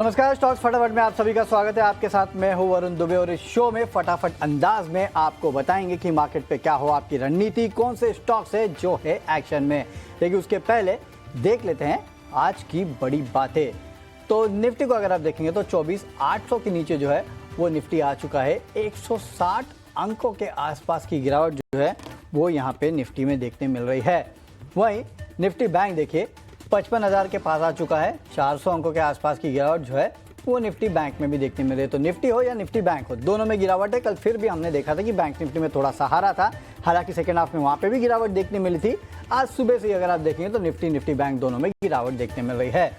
नमस्कार, स्टॉक्स फटाफट में आप सभी का स्वागत है। आपके साथ मैं हूं वरुण दुबे और इस शो में फटाफट अंदाज में आपको बताएंगे कि मार्केट पे क्या हो, आपकी रणनीति, कौन से स्टॉक्स है जो है एक्शन में। लेकिन उसके पहले देख लेते हैं आज की बड़ी बातें। तो निफ्टी को अगर आप देखेंगे तो 24,800 के नीचे जो है वो निफ्टी आ चुका है। 160 अंकों के आसपास की गिरावट जो है वो यहाँ पे निफ्टी में देखने मिल रही है। वहीं निफ्टी बैंक देखिए 55,000 के पास आ चुका है। 400 अंकों के आसपास की गिरावट जो है वो निफ्टी बैंक में भी देखने मिल रही है। तो निफ्टी हो या निफ्टी बैंक हो, दोनों में गिरावट है। कल फिर भी हमने देखा था कि बैंक निफ्टी में थोड़ा सहारा था, हालांकि सेकेंड हाफ में वहाँ पे भी गिरावट देखने मिली थी। आज सुबह से अगर आप देखेंगे तो निफ्टी बैंक दोनों में गिरावट देखने मिल रही है।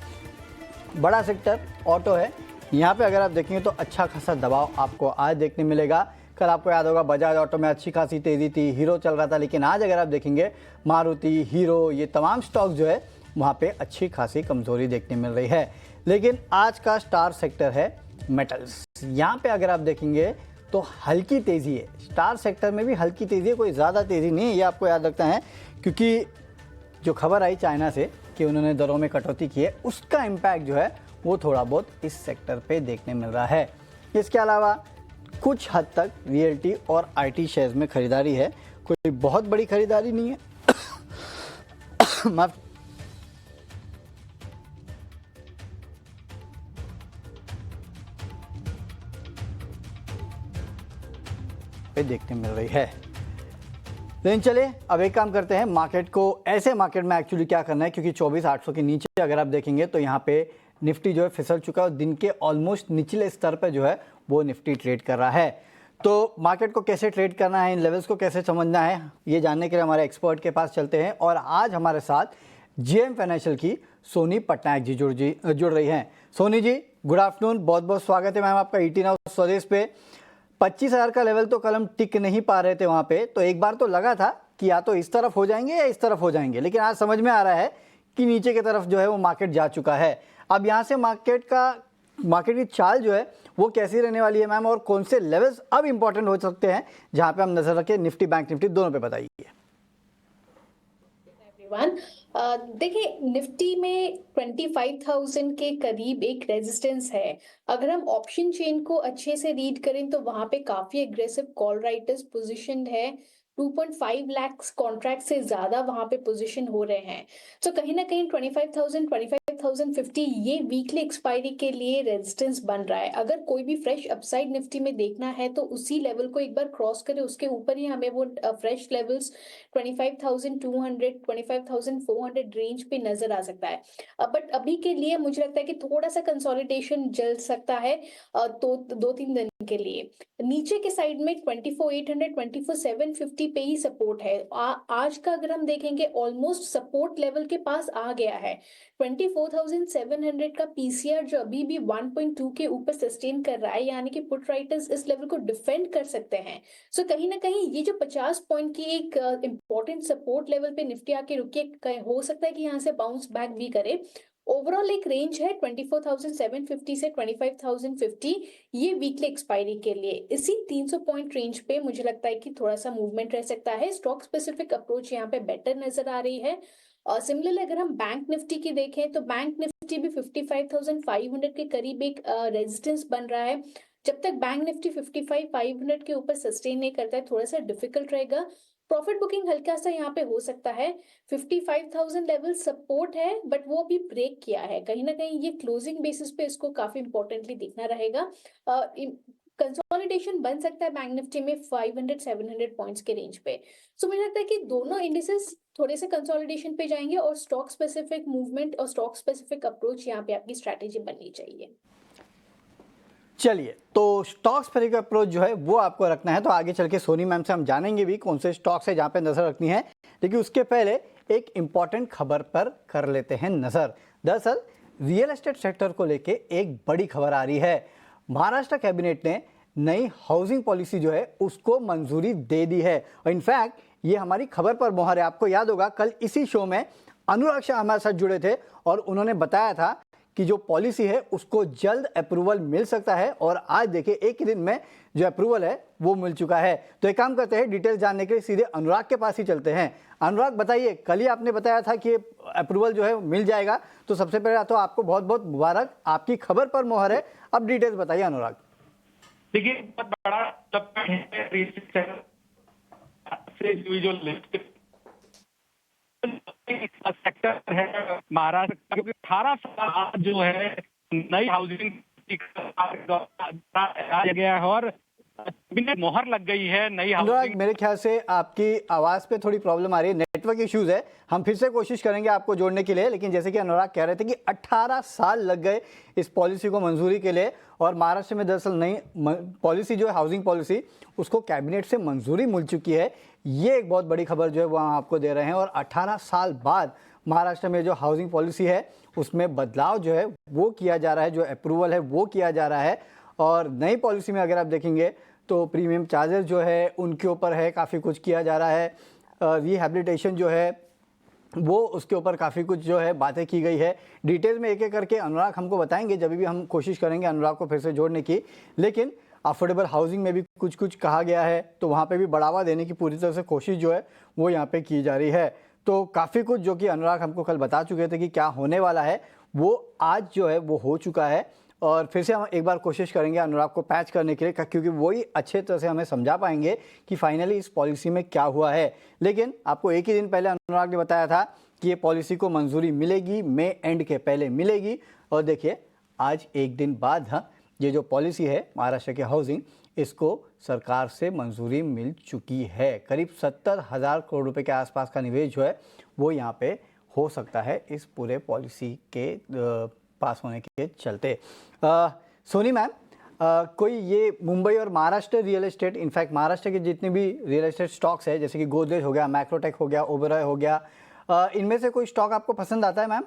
बड़ा सेक्टर ऑटो है, यहाँ पे अगर आप देखेंगे तो अच्छा खासा दबाव आपको आज देखने मिलेगा। कल आपको याद होगा बजाज ऑटो में अच्छी खासी तेजी थी, हीरो चल रहा था, लेकिन आज अगर आप देखेंगे मारुति, हीरो, ये तमाम स्टॉक जो है वहाँ पे अच्छी खासी कमजोरी देखने मिल रही है। लेकिन आज का स्टार सेक्टर है मेटल्स। यहाँ पे अगर आप देखेंगे तो हल्की तेजी है, स्टार सेक्टर में भी हल्की तेजी है, कोई ज़्यादा तेजी नहीं है। ये आपको याद रखना है क्योंकि जो खबर आई चाइना से कि उन्होंने दरों में कटौती की है, उसका इम्पैक्ट जो है वो थोड़ा बहुत इस सेक्टर पे देखने मिल रहा है। इसके अलावा कुछ हद तक रियल्टी और IT शेयर्स में खरीदारी है, कोई बहुत बड़ी खरीदारी नहीं है। माफ पे देखने मिल रही है। लेकिन चलिए अब एक काम करते हैं, मार्केट को ऐसे मार्केट में एक्चुअली क्या करना है, क्योंकि 24,800 के नीचे अगर आप देखेंगे तो यहाँ पे निफ्टी जो है फिसल चुका है और दिन के ऑलमोस्ट निचले स्तर पे जो है वो निफ्टी ट्रेड कर रहा है। तो मार्केट को कैसे ट्रेड करना है, इन लेवल्स को कैसे समझना है, ये जानने के लिए हमारे एक्सपर्ट के पास चलते हैं। और आज हमारे साथ JM फाइनेंशियल की सोनी पटनायक जी जुड़ रही हैं। सोनी जी गुड आफ्टरनून, बहुत बहुत स्वागत है मैम आपका ET नाउ स्वदेश पे। 25,000 का लेवल तो कल हम टिक नहीं पा रहे थे वहाँ पे, तो एक बार तो लगा था कि या तो इस तरफ हो जाएंगे या इस तरफ हो जाएंगे, लेकिन आज समझ में आ रहा है कि नीचे की तरफ जो है वो मार्केट जा चुका है। अब यहाँ से मार्केट की चाल जो है वो कैसी रहने वाली है मैम, और कौन से लेवल्स अब इंपॉर्टेंट हो सकते हैं जहाँ पे हम नजर रखें, निफ्टी बैंक निफ्टी दोनों पे बताइए। देखिए निफ्टी में 25,000 के करीब एक रेजिस्टेंस है। अगर हम ऑप्शन चेन को अच्छे से रीड करें तो वहां पे काफी एग्रेसिव कॉल राइटर्स पोजीशनड है। 2.5 लाख कॉन्ट्रैक्ट से ज्यादा वहां पे पोजीशन हो रहे हैं। तो कहीं ना कहीं 25,050 ये वीकली एक्सपायरी के लिए रेजिस्टेंस बन रहा है। अगर कोई भी फ्रेश अपसाइड निफ्टी में देखना है तो उसी लेवल को एक बार क्रॉस करे, उसके ऊपर ही हमें वो फ्रेश लेवल्स 25,200 25,400 रेंज पे नजर आ सकता है। बट अभी के लिए मुझे लगता है कि थोड़ा सा कंसोलिडेशन चल सकता है तो 2-3 दिन के लिए। नीचे के साइड में 24,800 24,750 पे ही सपोर्ट है। आज का अगर हम देखेंगे ऑलमोस्ट सपोर्ट लेवल के पास आ गया है। 24,700 का पीसीआर जो अभी भी 1.2 के ऊपर सस्टेन कर रहा है, यानी कि पुट राइटर्स इस लेवल को डिफेंड कर सकते हैं। सो कहीं ना कहीं ये जो 50 पॉइंट की एक इंपॉर्टेंट सपोर्ट लेवल पे निफ्टी आके रुके, हो सकता है कि यहाँ से बाउंस बैक भी करे। ओवरऑल एक रेंज है 24,750 से 25,050, ये वीकली एक्सपायरी के लिए। इसी 300 पॉइंट रेंज पे मुझे लगता है कि थोड़ा सा मूवमेंट रह सकता है। स्टॉक स्पेसिफिक अप्रोच यहाँ पे बेटर नजर आ रही है। सिमिलरली अगर हम बैंक निफ्टी की देखें तो बैंक निफ्टी भी 55,500 के करीब एक रेजिस्टेंस बन रहा है। जब तक बैंक निफ्टी 55,500 के ऊपर सस्टेन नहीं करता है, थोड़ा सा डिफिकल्ट रहेगा। प्रॉफिट बुकिंग हल्का सा यहाँ पे हो सकता है। 55,000 लेवल सपोर्ट है, बट वो भी ब्रेक किया है। कहीं ना कहीं ये क्लोजिंग बेसिस पे इसको काफी इंपॉर्टेंटली देखना रहेगा। कंसोलिडेशन बन सकता है बैंक निफ्टी में 500-700 पॉइंट्स के रेंज पे। सो मुझे लगता है कि दोनों इंडिसेस थोड़े से कंसोलिडेशन पे जाएंगे और स्टॉक स्पेसिफिक मूवमेंट और स्टॉक स्पेसिफिक अप्रोच यहाँ पे आपकी स्ट्रैटेजी बननी चाहिए। चलिए, तो स्टॉक्स पर एक अप्रोच जो है वो आपको रखना है। तो आगे चल के सोनी मैम से हम जानेंगे भी कौन से स्टॉक्स है जहाँ पे नजर रखनी है, लेकिन उसके पहले एक इंपॉर्टेंट खबर पर कर लेते हैं नजर। दरअसल रियल एस्टेट सेक्टर को लेके एक बड़ी खबर आ रही है। महाराष्ट्र कैबिनेट ने नई हाउसिंग पॉलिसी जो है उसको मंजूरी दे दी है, और इनफैक्ट ये हमारी खबर पर मोहर है। आपको याद होगा कल इसी शो में अनुराग शाह हमारे साथ जुड़े थे और उन्होंने बताया था कि जो पॉलिसी है उसको जल्द अप्रूवल मिल सकता है, और आज देखिए एक ही दिन में जो अप्रूवल है वो मिल चुका है। तो एक काम करते हैं, डिटेल्स जानने के लिए सीधे अनुराग के पास ही चलते हैं। अनुराग बताइए, कल ही आपने बताया था कि अप्रूवल जो है मिल जाएगा, तो सबसे पहले तो आपको बहुत बहुत मुबारक, आपकी खबर पर मोहर है। अब डिटेल्स बताइए अनुराग। देखिए, बहुत बड़ा से जो लिस्ट सेक्टर है महाराष्ट्र का, क्योंकि 18 साल जो है नई हाउसिंग आ गया है और मोहर लग गई है नई अनुराग, हाउसिंग। मेरे ख्याल से आपकी आवाज़ पे थोड़ी प्रॉब्लम आ रही है, नेटवर्क इश्यूज है। हम फिर से कोशिश करेंगे आपको जोड़ने के लिए, लेकिन जैसे कि अनुराग कह रहे थे कि 18 साल लग गए इस पॉलिसी को मंजूरी के लिए, और महाराष्ट्र में दरअसल नई पॉलिसी जो है हाउसिंग पॉलिसी, उसको कैबिनेट से मंजूरी मिल चुकी है। ये एक बहुत बड़ी खबर जो है वहाँ आपको दे रहे हैं, और 18 साल बाद महाराष्ट्र में जो हाउसिंग पॉलिसी है उसमें बदलाव जो है वो किया जा रहा है, जो अप्रूवल है वो किया जा रहा है। और नई पॉलिसी में अगर आप देखेंगे तो प्रीमियम चार्जेस जो है उनके ऊपर है, काफ़ी कुछ किया जा रहा है। रिहैबिलिटेशन जो है वो उसके ऊपर काफ़ी कुछ जो है बातें की गई है। डिटेल में एक एक करके अनुराग हमको बताएंगे, जब भी हम कोशिश करेंगे अनुराग को फिर से जोड़ने की। लेकिन अफोर्डेबल हाउसिंग में भी कुछ कुछ कहा गया है, तो वहाँ पे भी बढ़ावा देने की पूरी तरह से कोशिश जो है वो यहाँ पे की जा रही है। तो काफ़ी कुछ जो कि अनुराग हमको कल बता चुके थे कि क्या होने वाला है, वो आज जो है वो हो चुका है। और फिर से हम एक बार कोशिश करेंगे अनुराग को पैच करने के लिए, क्योंकि वही अच्छे तरह से हमें समझा पाएंगे कि फाइनली इस पॉलिसी में क्या हुआ है। लेकिन आपको एक ही दिन पहले अनुराग ने बताया था कि ये पॉलिसी को मंजूरी मिलेगी, मई एंड के पहले मिलेगी। और देखिए आज एक दिन बाद ये जो पॉलिसी है महाराष्ट्र की हाउसिंग, इसको सरकार से मंजूरी मिल चुकी है। करीब 70,000 करोड़ रुपए के आसपास का निवेश जो है वो यहाँ पे हो सकता है इस पूरे पॉलिसी के पास होने के चलते। सोनी मैम, कोई ये मुंबई और Maharashtra real estate, in fact Maharashtra के जितने भी रियल एस्टेट स्टॉक्स है, जैसे कि गोदरेज हो गया, मैक्रोटेक हो गया, ओबेरॉय हो गया, इनमें से कोई स्टॉक आपको पसंद आता है मैम?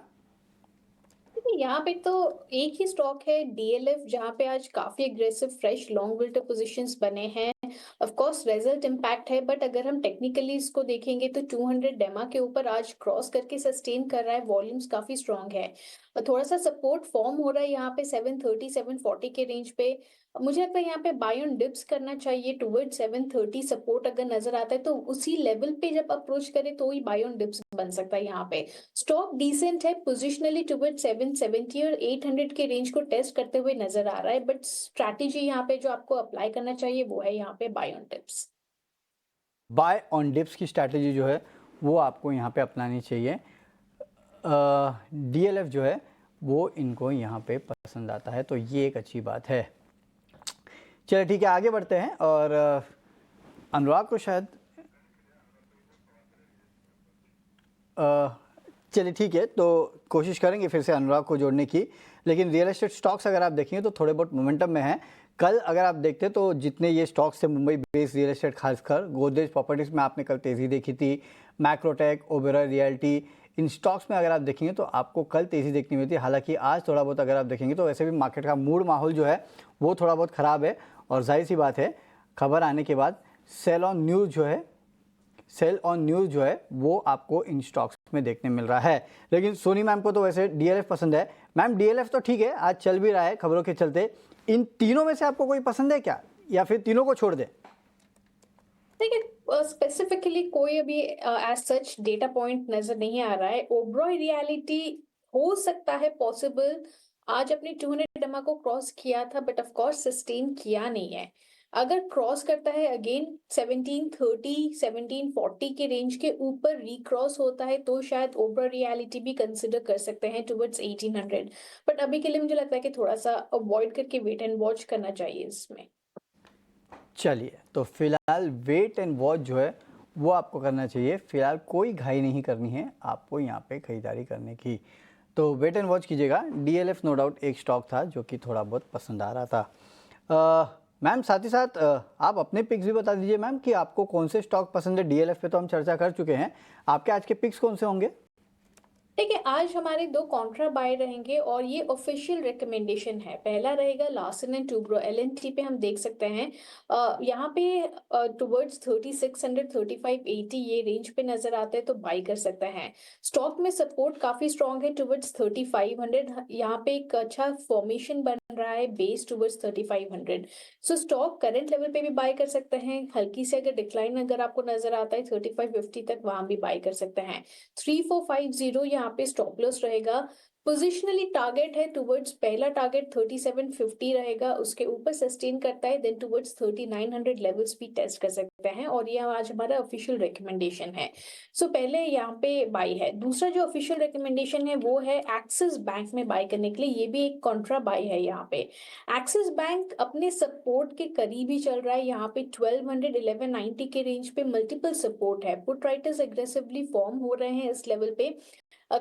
यहाँ पे तो एक ही स्टॉक है डीएलएफ, जहाँ पे आज काफी एग्रेसिव फ्रेश लॉन्ग विल्टर पोजीशंस बने हैं। ऑफ कोर्स रिजल्ट इम्पैक्ट है, बट अगर हम टेक्निकली इसको देखेंगे तो 200 डेमा के ऊपर आज क्रॉस करके सस्टेन कर रहा है, वॉल्यूम्स काफी स्ट्रांग है और थोड़ा सा सपोर्ट फॉर्म हो रहा है यहाँ पे 730 740 के रेंज पे। मुझे लगता है यहाँ पे बाय ऑन डिप्स करना चाहिए टुवर्ड 730। सपोर्ट अगर नजर आता है तो उसी लेवल पे जब अप्रोच करे तो ही बाय ऑन डिप्स बन सकता है। यहाँ पे स्टॉक डिसेंट है, पोजिशनली टुवर्ड 770 और 800 के रेंज को टेस्ट करते हुए नजर आ रहा है, बट स्ट्रैटेजी यहाँ पे जो आपको अप्लाई करना चाहिए वो है यहाँ पे buy on dips. Buy on dips की स्ट्रैटेजी जो है वो आपको यहाँ पे अपनानी चाहिए। डीएलएफ जो है वो इनको यहाँ पे पसंद आता है, तो ये एक अच्छी बात है। चलिए ठीक है, आगे बढ़ते हैं। और अनुराग को शायद चलिए ठीक है, तो कोशिश करेंगे फिर से अनुराग को जोड़ने की। लेकिन रियल एस्टेट स्टॉक्स अगर आप देखेंगे तो थोड़े बहुत मोमेंटम में हैं। कल अगर आप देखते तो जितने ये स्टॉक्स थे मुंबई बेस्ड रियल एस्टेट, खासकर गोदरेज प्रॉपर्टीज़ में आपने कल तेज़ी देखी थी, मैक्रोटेक, ओबेरॉय रियल्टी, इन स्टॉक्स में अगर आप देखेंगे तो आपको कल तेज़ी देखनी हुई थी। हालांकि आज थोड़ा बहुत अगर आप देखेंगे तो वैसे भी मार्केट का मूड माहौल जो है वो थोड़ा बहुत ख़राब है, और जाहिर सी बात है खबर आने के बाद सेल ऑन न्यूज़ जो है वो आपको इन स्टॉक्स में देखने मिल रहा है। लेकिन सोनी मैम को तो वैसे डीएलएफ पसंद है। मैम डीएलएफ तो ठीक है, आज चल भी रहा है खबरों के चलते। इन तीनों में से आपको कोई पसंद है क्या, या फिर तीनों को छोड़ दें? देखिए स्पेसिफिकली कोई अभी एज सच डेटा पॉइंट नजर नहीं आ रहा है। ओबेरॉय रियलिटी हो सकता है पॉसिबल, आज अपने 200 डमा को क्रॉस किया था, बट ऑफ कोर्स सस्टेन किया नहीं है। अगर क्रॉस करता है अगेन 1730 1740 के रेंज के ऊपर रिक्रॉस होता है तो शायद ओबेरॉय रियलिटी भी कंसिडर कर सकते हैं टुवर्ड्स 1800, बट अभी के लिए मुझे लगता है कि थोड़ा सा अवॉइड करके वेट एंड वॉच करना चाहिए इसमें। चलिए, तो फिलहाल वेट एंड वॉच जो है वो आपको करना चाहिए। फिलहाल कोई घाई नहीं करनी है आपको यहाँ पे खरीदारी करने की, तो वेट एंड वॉच कीजिएगा। डीएलएफ नो डाउट एक स्टॉक था जो कि थोड़ा बहुत पसंद आ रहा था। मैम साथ ही साथ आप अपने पिक्स भी बता दीजिए मैम कि आपको कौन से स्टॉक पसंद है। डीएलएफ पे तो हम चर्चा कर चुके हैं, आपके आज के पिक्स कौन से होंगे? देखिए, आज हमारे 2 कॉन्ट्रा बाय रहेंगे और ये ऑफिशियल रिकमेंडेशन है। पहला रहेगा लार्सन एंड टूब्रो एलएनटी पे हम देख सकते हैं यहाँ पे टुवर्ड्स 3600 3580 ये रेंज पे नजर आता है तो बाय कर सकते हैं। स्टॉक में सपोर्ट काफी स्ट्रांग है टुवर्ड्स 3500, यहाँ पे एक अच्छा फॉर्मेशन बन रहा है बेस टुवर्ड्स 3500। सो स्टॉक करंट लेवल पे भी बाय कर सकते हैं। हल्की से अगर डिक्लाइन अगर आपको नजर आता है 3550 तक, वहां भी बाय कर सकते हैं। 3450 यहाँ पे स्टॉप लॉस रहेगा। पोजिशनली टारगेट है टुवर्ड्स, पहला टारगेट 3750 रहेगा, उसके ऊपर सस्टेन करता है देन टुवर्ड्स 3900 लेवल्स भी टेस्ट कर सकते हैं और ये आज हमारा ऑफिशियल रिकमेंडेशन है। सो पहले यहाँ पे बाई है। दूसरा जो ऑफिशियल रिकमेंडेशन है वो है एक्सिस बैंक में बाय करने के लिए, ये भी एक कॉन्ट्रा बाई है। यहाँ पे एक्सिस बैंक अपने सपोर्ट के करीब ही चल रहा है। यहाँ पे 1200 1190 के रेंज पे मल्टीपल सपोर्ट है। पुट राइटर्स एग्रेसिवली फॉर्म हो रहे हैं इस लेवल पे।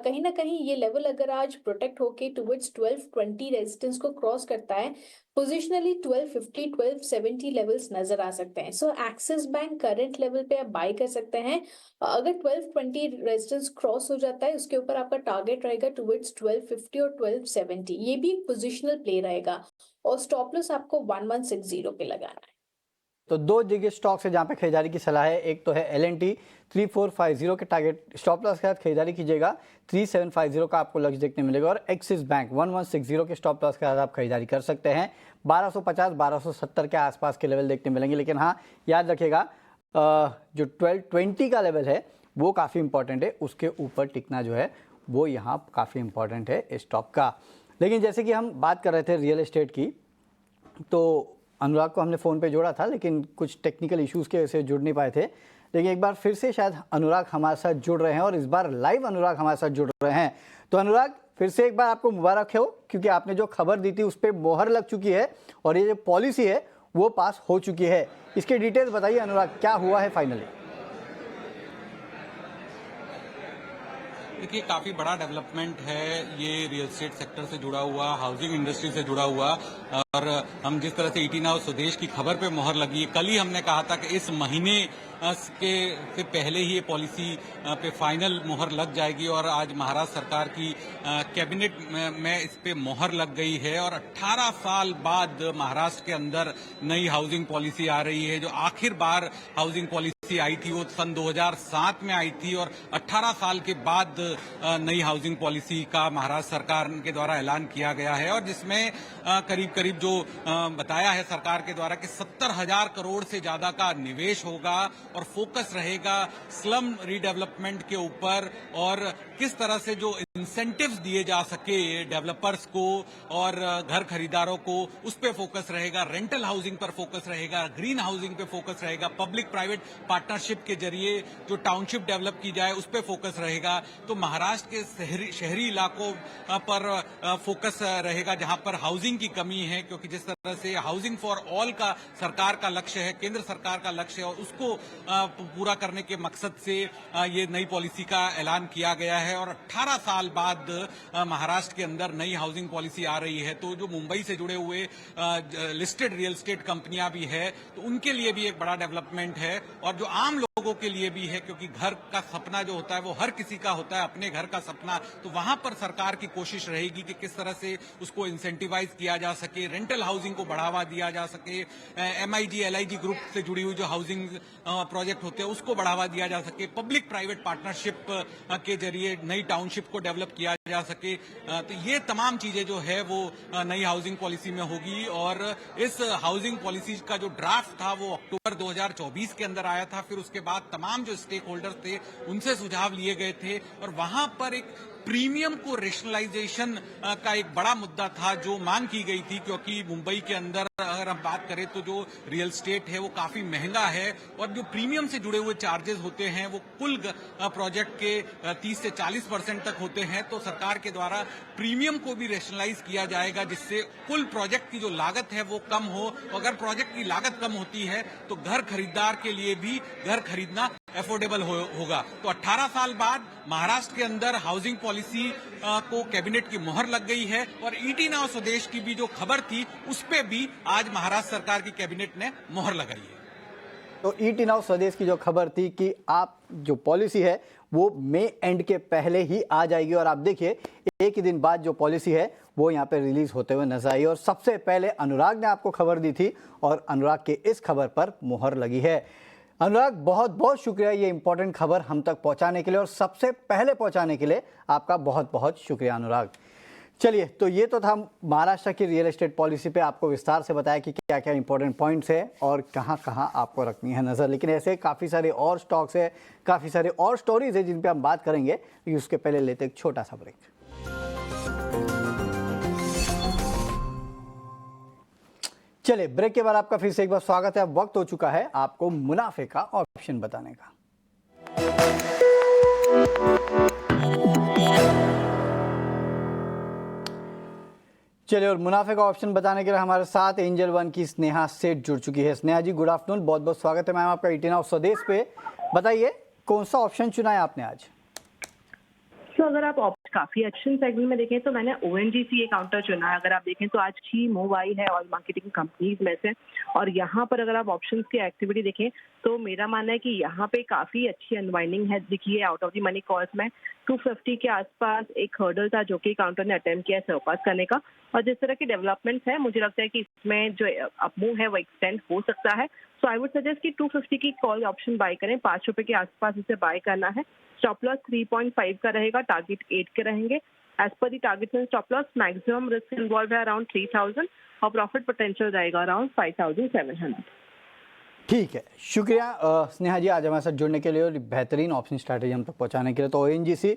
कहीं ना कहीं ये लेवल अगर आज प्रोटेक्ट होके टुवर्ड्स 1220 रेजिस्टेंस को क्रॉस करता है, पोजिशनली 1250 1270 लेवल्स नजर आ सकते हैं। सो एक्सिस बैंक करंट लेवल पे आप बाय कर सकते हैं। अगर 1220 रेजिस्टेंस क्रॉस हो जाता है, उसके ऊपर आपका टारगेट रहेगा टुवर्ड्स 1250 और 1270। ये भी एक पोजिशनल प्ले रहेगा और स्टॉप लॉस आपको 1160 पे लगाना है। तो 2 जगह स्टॉक्स है जहां पे खरीदारी की सलाह है। एक तो है एलएनटी 3450 के टारगेट स्टॉप लॉस के साथ खरीदारी कीजिएगा। 3750 का आपको लक्ष्य देखने मिलेगा और एक्सिस बैंक 1160 के स्टॉप लॉस के साथ आप खरीदारी कर सकते हैं। 1250 1270 के आसपास के लेवल देखने मिलेंगे, लेकिन हाँ याद रखिएगा जो 1220 का लेवल है वो काफ़ी इंपॉर्टेंट है, उसके ऊपर टिकना जो है वो यहाँ काफ़ी इंपॉर्टेंट है स्टॉक का। लेकिन जैसे कि हम बात कर रहे थे रियल एस्टेट की, तो अनुराग को हमने फ़ोन पे जोड़ा था लेकिन कुछ टेक्निकल इश्यूज़ की वजह से जुड़ नहीं पाए थे। लेकिन एक बार फिर से शायद अनुराग हमारे साथ जुड़ रहे हैं और इस बार लाइव अनुराग हमारे साथ जुड़ रहे हैं। तो अनुराग, फिर से एक बार आपको मुबारक हो, क्योंकि आपने जो खबर दी थी उस पर मोहर लग चुकी है और ये जो पॉलिसी है वो पास हो चुकी है। इसके डिटेल्स बताइए अनुराग, क्या हुआ है फाइनली? देखिए, काफी बड़ा डेवलपमेंट है ये रियल एस्टेट सेक्टर से जुड़ा हुआ, हाउसिंग इंडस्ट्री से जुड़ा हुआ। और हम जिस तरह से ईटी नाउ स्वदेश की खबर पे मोहर लगी, कल ही हमने कहा था कि इस महीने से पहले ही ये पॉलिसी पे फाइनल मोहर लग जाएगी और आज महाराष्ट्र सरकार की कैबिनेट में इस पे मोहर लग गई है। और 18 साल बाद महाराष्ट्र के अंदर नई हाउसिंग पॉलिसी आ रही है। जो आखिर बार हाउसिंग पॉलिसी आई थी वो सन 2007 में आई थी और 18 साल के बाद नई हाउसिंग पॉलिसी का महाराष्ट्र सरकार के द्वारा ऐलान किया गया है और जिसमें करीब करीब जो बताया है सरकार के द्वारा कि 70,000 करोड़ से ज्यादा का निवेश होगा और फोकस रहेगा स्लम रीडेवलपमेंट के ऊपर और किस तरह से जो इंसेंटिव्स दिए जा सके डेवलपर्स को और घर खरीदारों को, उस पे फोकस रहेगा। रेंटल हाउसिंग पर फोकस रहेगा, ग्रीन हाउसिंग पे फोकस रहेगा, पब्लिक प्राइवेट पार्टनरशिप के जरिए जो टाउनशिप डेवलप की जाए उस पे फोकस रहेगा। तो महाराष्ट्र के शहरी इलाकों पर फोकस रहेगा जहां पर हाउसिंग की कमी है, क्योंकि जिस तरह से हाउसिंग फॉर ऑल का सरकार का लक्ष्य है, केंद्र सरकार का लक्ष्य है और उसको पूरा करने के मकसद से ये नई पॉलिसी का ऐलान किया गया है। और 18 साल बाद महाराष्ट्र के अंदर नई हाउसिंग पॉलिसी आ रही है। तो जो मुंबई से जुड़े हुए लिस्टेड रियल एस्टेट कंपनियां भी है तो उनके लिए भी एक बड़ा डेवलपमेंट है और जो आम लोगों के लिए भी है, क्योंकि घर का सपना जो होता है वो हर किसी का होता है, अपने घर का सपना। तो वहां पर सरकार की कोशिश रहेगी कि किस तरह से उसको इंसेंटिवाइज किया जा सके, रेंटल हाउसिंग को बढ़ावा दिया जा सके, एमआईजी एलआईजी ग्रुप से जुड़ी हुई जो हाउसिंग प्रोजेक्ट होते हैं उसको बढ़ावा दिया जा सके, पब्लिक प्राइवेट पार्टनरशिप के जरिए नई टाउनशिप को डेवलप किया जा सके। तो ये तमाम चीजें जो है वो नई हाउसिंग पॉलिसी में होगी। और इस हाउसिंग पॉलिसी का जो ड्राफ्ट था वो अक्टूबर 2024 के अंदर आया था। फिर उसके बाद तमाम जो स्टेक होल्डर्स थे उनसे सुझाव लिए गए थे और वहां पर एक प्रीमियम को रेशनलाइजेशन का एक बड़ा मुद्दा था जो मांग की गई थी, क्योंकि मुंबई के अंदर अगर हम बात करें तो जो रियल एस्टेट है वो काफी महंगा है और जो प्रीमियम से जुड़े हुए चार्जेस होते हैं वो कुल प्रोजेक्ट के 30 से 40% तक होते हैं। तो सरकार के द्वारा प्रीमियम को भी रेशनलाइज किया जाएगा जिससे कुल प्रोजेक्ट की जो लागत है वो कम हो। अगर प्रोजेक्ट की लागत कम होती है तो घर खरीदार के लिए भी घर खरीदना एफोर्डेबल होगा। तो 18 साल बाद महाराष्ट्र के अंदर हाउसिंग पॉलिसी को कैबिनेट की मोहर लग गई है और ईटी नाउ स्वदेश की भी जो खबर थी उस पे भी आज महाराष्ट्र सरकार की कैबिनेट ने मोहर लगाई है। तो ईटी नाउ स्वदेश की जो खबर थी कि आप जो पॉलिसी है वो मई एंड के पहले ही आ जाएगी। और आप देखिए एक ही दिन बाद जो पॉलिसी है वो यहाँ पे रिलीज होते हुए नजर आई। और सबसे पहले अनुराग ने आपको खबर दी थी और अनुराग के इस खबर पर मुहर लगी है। अनुराग, बहुत बहुत शुक्रिया ये इंपॉर्टेंट खबर हम तक पहुंचाने के लिए और सबसे पहले पहुंचाने के लिए आपका बहुत बहुत शुक्रिया अनुराग। चलिए, तो ये तो था महाराष्ट्र की रियल एस्टेट पॉलिसी पे आपको विस्तार से बताया कि क्या क्या इंपॉर्टेंट पॉइंट्स है और कहाँ कहाँ आपको रखनी है नज़र। लेकिन ऐसे काफ़ी सारे और स्टॉक्स है, काफ़ी सारे और स्टोरीज है जिन पे हम बात करेंगे, लेकिन उसके पहले लेते एक छोटा सा ब्रेक। चलिए, ब्रेक के बाद आपका फिर से एक बार स्वागत है। अब वक्त हो चुका है आपको मुनाफे का ऑप्शन बताने का। चलिए, और मुनाफे का ऑप्शन बताने के लिए हमारे साथ एंजल वन की स्नेहा सेठ जुड़ चुकी है। स्नेहा जी, गुड आफ्टरनून, बहुत बहुत स्वागत है मैम आपका ET Now स्वदेश पे। बताइए कौन सा ऑप्शन चुना है आपने आज? तो अगर आप काफी अच्छे सेगमेंट में देखें तो मैंने ONGC ये काउंटर चुना है। अगर आप देखें तो आज ही मूव आई है ऑयल मार्केटिंग कंपनीज में से, और यहाँ पर अगर आप ऑप्शंस की एक्टिविटी देखें तो मेरा मानना है कि यहाँ पे काफी अच्छी अनवाइंडिंग है दिखी है out of the money calls में। 250 के आसपास एक हर्डल था जो कि काउंटर ने अटेम्प्ट किया है सरपास करने का, और जिस तरह की डेवलपमेंट्स है मुझे लगता है कि इसमें जो अपमूव है वो एक्सटेंड हो सकता है। सो आई वुड सजेस्ट कि 250 की कॉल ऑप्शन बाय करें। 5 रुपए के आसपास इसे बाय करना है। स्टॉप लॉस 3.5 का रहेगा, टारगेट 8 के रहेंगे। As per the target and stop loss maximum risk involve है अराउंड 3000 और प्रॉफिट पोटेंशियल रहेगा अराउंड 5700। ठीक है, शुक्रिया स्नेहा जी आज हमारे साथ जुड़ने के लिए और बेहतरीन ऑप्शन स्ट्रैटेजी हम तक पहुंचाने के लिए। तो ONGC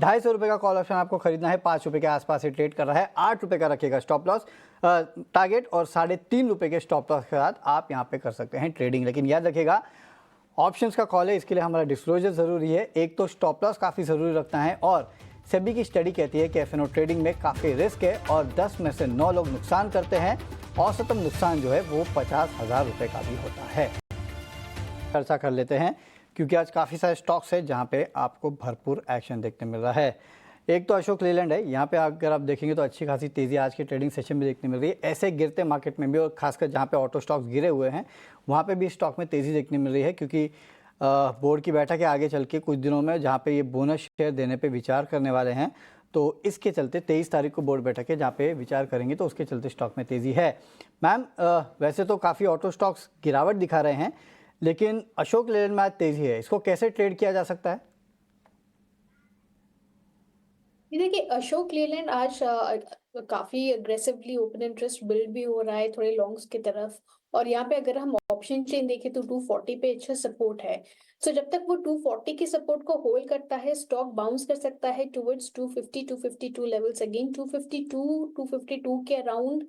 250 रुपये का कॉल ऑप्शन आपको खरीदना है, 5 रुपये के आसपास से ट्रेड कर रहा है, 8 रुपये का रखेगा स्टॉप लॉस टारगेट और 3.5 रुपये के स्टॉप लॉस के साथ आप यहाँ पे कर सकते हैं ट्रेडिंग। लेकिन याद रखिएगा ऑप्शंस का कॉल है, इसके लिए हमारा डिस्क्लोजर ज़रूरी है। एक तो स्टॉप लॉस काफ़ी ज़रूरी रखना है, और सेबी की स्टडी कहती है कि F&O ट्रेडिंग में काफ़ी रिस्क है और 10 में से 9 लोग नुकसान करते हैं। औसतम नुकसान जो है वो 50,000 रुपये का भी होता है। चर्चा कर लेते हैं क्योंकि आज काफ़ी सारे स्टॉक्स हैं जहां पे आपको भरपूर एक्शन देखने मिल रहा है। एक तो अशोक लेलैंड है, यहाँ पे अगर आप देखेंगे तो अच्छी खासी तेज़ी आज के ट्रेडिंग सेशन में देखने मिल रही है। ऐसे गिरते मार्केट में भी, और खासकर जहाँ पे ऑटो स्टॉक्स गिरे हुए हैं वहाँ पे भी स्टॉक में तेज़ी देखने मिल रही है, क्योंकि बोर्ड की बैठक है आगे चल के कुछ दिनों में जहाँ पे ये बोनस शेयर देने पे विचार करने वाले हैं। तो इसके चलते 23 तारीख को बोर्ड बैठक है जहाँ पे विचार करेंगे, तो उसके चलते स्टॉक में तेज़ी है। मैम, वैसे तो काफ़ी ऑटो स्टॉक्स गिरावट दिखा रहे हैं, लेकिन अशोक लेलैंड में आज तेज़ी है, इसको कैसे ट्रेड किया जा सकता है? देखिए, अशोक लेलैंड आज काफी अग्रेसिवली ओपन इंटरेस्ट बिल्ड भी हो रहा है थोड़े लॉन्ग्स की तरफ, और यहाँ पे अगर हम ऑप्शन चेन देखें तो 240 पे अच्छा सपोर्ट है। सो जब तक वो 240 के सपोर्ट को होल्ड करता है स्टॉक बाउंस कर सकता है टुवर्ड्स 250 252 लेवल्स। अगेन 252 के अराउंड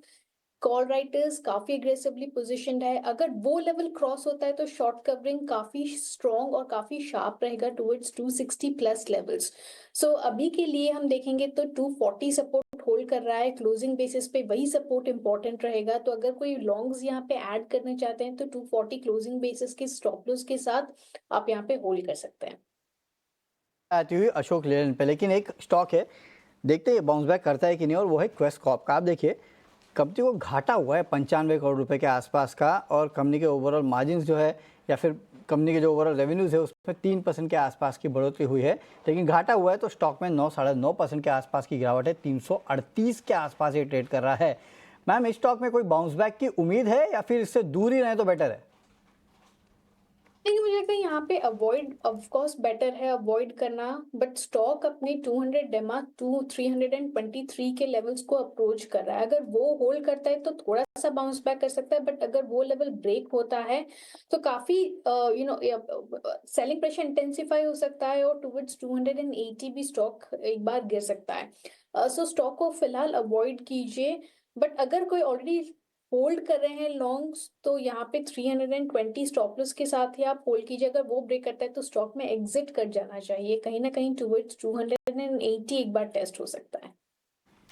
कॉल राइटर्स काफी एग्रेसिवली पोजीशनड है। अगर वो लेवल क्रॉस होता है तो शॉर्ट कवरिंग काफी स्ट्रॉन्ग और काफी शार्प रहेगा टुवर्ड्स 260 प्लस लेवल्स। सो अभी के लिए हम देखेंगे तो 240 सपोर्ट होल्ड कर रहा है, क्लोजिंग बेसिस पे वही सपोर्ट इंपॉर्टेंट रहेगा। तो अगर कोई लॉन्ग्स यहाँ पे ऐड करना चाहते हैं तो 240 क्लोजिंग बेसिस के स्टॉप लॉस के साथ आप यहाँ पे होल्ड कर सकते हैं। आती हुई अशोक लेलैंड पे, लेकिन एक स्टॉक है, देखते हैं बाउंस बैक करता है कि नहीं, और वो है क्वेस्ट कॉर्प का। आप देखिए कंपनी को घाटा हुआ है 95 करोड़ रुपए के आसपास का, और कंपनी के ओवरऑल मार्जिन जो है या फिर कंपनी के जो ओवरऑल रेवेन्यूज है उसमें 3% के आसपास की बढ़ोतरी हुई है, लेकिन घाटा हुआ है। तो स्टॉक में 9-9.5% के आसपास की गिरावट है, 338 के आसपास ये ट्रेड कर रहा है। मैम, इस स्टॉक में कोई बाउंस बैक की उम्मीद है या फिर इससे दूर ही रहे तो बेटर है? लेकिन मुझे लगता है यहाँ पे अवॉइड ऑफ कोर्स बेटर है अवॉइड करना, बट स्टॉक अपने 200 डेमा 323 के लेवल्स को अप्रोच कर रहा है। अगर वो होल्ड करता है तो थोड़ा सा बाउंस बैक कर सकता है, बट अगर वो लेवल ब्रेक होता है तो काफी सेलिंग प्रेशर इंटेंसिफाई हो सकता है और टुवर्ड्स 280 भी स्टॉक एक बार गिर सकता है। सो स्टॉक को फिलहाल अवॉइड कीजिए, बट अगर कोई ऑलरेडी होल्ड कर रहे हैं लॉन्ग्स तो यहाँ पे 320 स्टॉप लॉस के साथ ही आप होल्ड कीजिए। अगर वो ब्रेक करता है तो स्टॉक में एग्जिट कर जाना चाहिए, कहीं ना कहीं टुवर्ड्स 280 एक बार टेस्ट हो सकता है।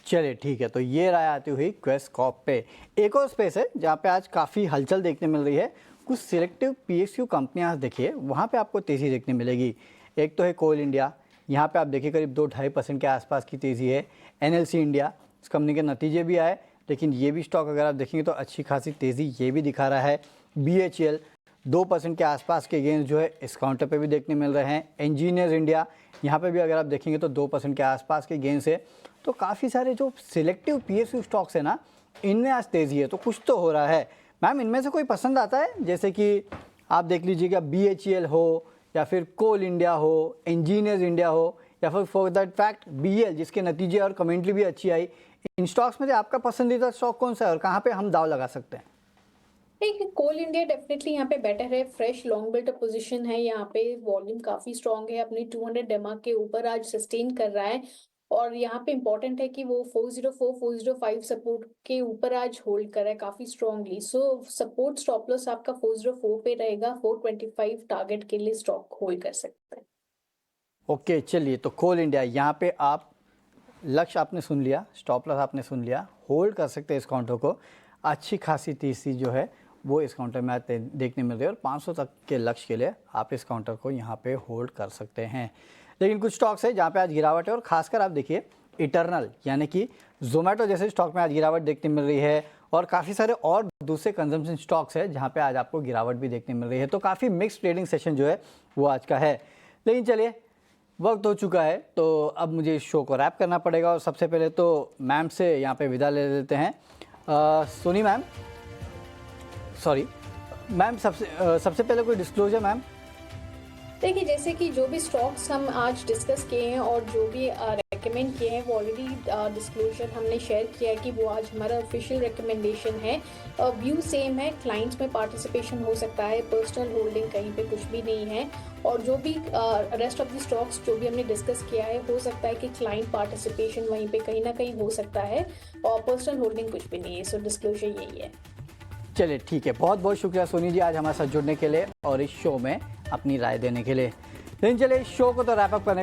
चलिए ठीक है, तो ये राय आती हुई क्वेस्ट कॉर्प पे। एक और स्पेस है जहाँ पे आज काफ़ी हलचल देखने मिल रही है। कुछ सिलेक्टिव PSU कंपनियाँ देखिए, वहाँ पे आपको तेज़ी देखने मिलेगी। एक तो है कोल इंडिया, यहाँ पे आप देखिए करीब 2-2.5% के आसपास की तेज़ी है। NLC इंडिया, इस कंपनी के नतीजे भी आए, लेकिन ये भी स्टॉक अगर आप देखेंगे तो अच्छी खासी तेज़ी ये भी दिखा रहा है। BHEL 2% के आसपास के गेंस जो है इस काउंटर पे भी देखने मिल रहे हैं। इंजीनियर्स इंडिया, यहाँ पे भी अगर आप देखेंगे तो 2% के आसपास के गेंस है। तो काफ़ी सारे जो सिलेक्टिव PSU स्टॉक्स है ना, इनमें आज तेज़ी है, तो कुछ तो हो रहा है। मैम, इनमें से कोई पसंद आता है? जैसे कि आप देख लीजिएगा, BHEL हो या फिर कोल इंडिया हो, इंजीनियर्स इंडिया हो, या फिर फॉर दैट फैक्ट BEL, जिसके नतीजे और कमेंट्री भी अच्छी आई। इन स्टॉक्स में से आपका पसंदीदा स्टॉक कौन सा है और कहाँ पे हम दाव लगा सकते हैं? एक कोल इंडिया डेफिनेटली यहाँ पे बेटर है, फ्रेश लॉन्ग बिल्ट पोजीशन है, यहाँ पे वॉल्यूम काफी स्ट्रांग है, अपनी 200 डेमा के ऊपर आज सस्टेन कर रहा है। और यहाँ पे इंपॉर्टेंट है कि वो 404 405 सपोर्ट के ऊपर आज होल्ड कर रहा है काफी स्ट्रांगली। सो सपोर्ट स्टॉप लॉस आपका 404 पे रहेगा, 425 टारगेट के लिए स्टॉक होल्ड कर सकते हैं। ओके, चलिए, तो कोल इंडिया यहाँ पे आप लक्ष्य आपने सुन लिया, स्टॉप लॉस आपने सुन लिया, होल्ड कर सकते हैं इस काउंटर को। अच्छी खासी तीसरी जो है वो इस काउंटर में देखने मिल रही है और 500 तक के लक्ष्य के लिए आप इस काउंटर को यहाँ पे होल्ड कर सकते हैं। लेकिन कुछ स्टॉक्स है जहाँ पे आज गिरावट है, और खासकर आप देखिए इटर्नल यानी कि जोमेटो जैसे स्टॉक में आज गिरावट देखने मिल रही है, और काफ़ी सारे और दूसरे कंजम्पशन स्टॉक्स है जहाँ पे आज आपको गिरावट भी देखने मिल रही है। तो काफ़ी मिक्स ट्रेडिंग सेशन जो है वो आज का है। लेकिन चलिए, वक्त हो चुका है, तो अब मुझे इस शो को रैप करना पड़ेगा, और सबसे पहले तो मैम से यहाँ पे विदा ले लेते हैं। सोनी मैम, सॉरी मैम, सबसे पहले कोई डिस्क्लोजर मैम? देखिए, जैसे कि जो भी स्टॉक्स हम आज डिस्कस किए हैं और जो भी रेकमेंड किए हैं, वो ऑलरेडी डिस्क्लोजर हमने शेयर किया है कि वो आज हमारा ऑफिशियल रिकमेंडेशन है। व्यू सेम है, क्लाइंट्स में पार्टिसिपेशन हो सकता है, पर्सनल होल्डिंग कहीं पे कुछ भी नहीं है। और जो भी रेस्ट ऑफ द स्टॉक्स जो भी हमने डिस्कस किया है, हो सकता है कि क्लाइंट पार्टिसिपेशन वहीं पे कहीं ना कहीं हो सकता है, और पर्सनल होल्डिंग कुछ भी नहीं है। सो डिस्क्लोजर यही है। चलिए ठीक है, बहुत बहुत शुक्रिया सोनी जी आज हमारे साथ जुड़ने के लिए और इस शो में अपनी राय देने के लिए। लेकिन चलिए, इस शो को तो रैप अप करने